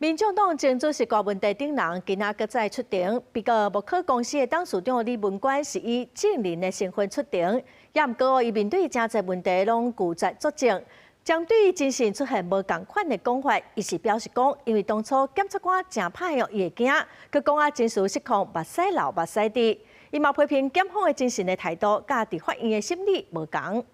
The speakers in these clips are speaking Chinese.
民众党前主席郭文泰等人今仔搁再出庭，被告木可公司的董事长李文官是以证人的身份出庭，也毋过伊面对真侪问题拢拒绝作证。针对精神出现无共款的讲法，伊是表示讲，因为当初检察官真歹哦，伊会惊，佮讲啊真实失控，目屎流目屎滴。伊嘛批评检方的精神的态度，甲伫法院的审理无同。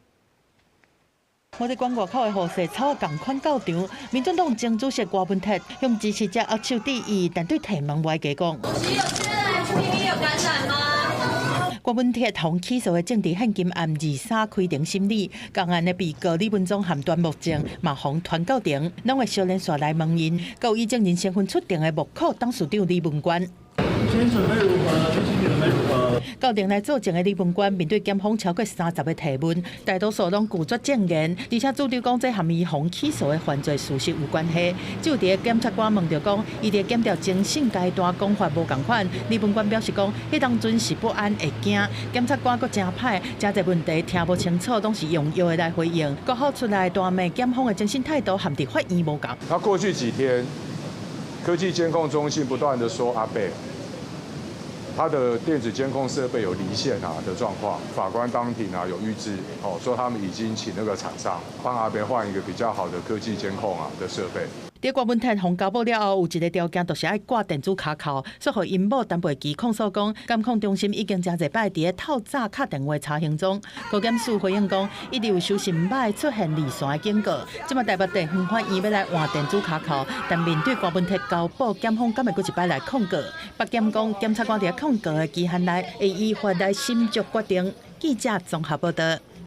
我伫关外口的护士草共款到场，民进党前主席郭文泰向支持者握手致意，但对提问外界讲：主席有确认HPV有感染吗？郭文泰同起诉的政治现金暗23开庭审理，共案的被告李文忠和段木正嘛互传到庭，拢会小连续来问因，有以证人身份出庭的木可董事长李文官。 今天准备如何？今天准备如何？到庭来作证的李文官面对检方超过30个提问，大多数拢拒绝证言，而且主张讲这和伊红起诉的犯罪事实有关系。就伫检察官问到讲，伊伫检调侦讯阶段讲法无共款，李文官表示讲，迄当阵是不安会惊，检察官佫真歹，真侪问题听无清楚，拢是用药的来回应。国后出来大骂检方的侦讯态度和伫法院无共。那过去几天，科技监控中心不断的说阿贝。 他的电子监控设备有离线的状况，法官当庭有预知，说他们已经请那个厂商帮阿伯换一个比较好的科技监控的设备。伫郭文泰互交保了后，有一个条件，就是爱挂电子卡扣，说互因某陈培基控诉讲，监控中心已经真侪摆伫咧透早敲电话查行中。高检署回应讲，一直有收信唔歹出现离线的警告。即马台北地方法院要来换电子卡扣，但面对郭文泰交保，检方敢会佫一摆来控告？北检讲，检察官伫控告的期限内会依法来审酌决定。记者综合报道。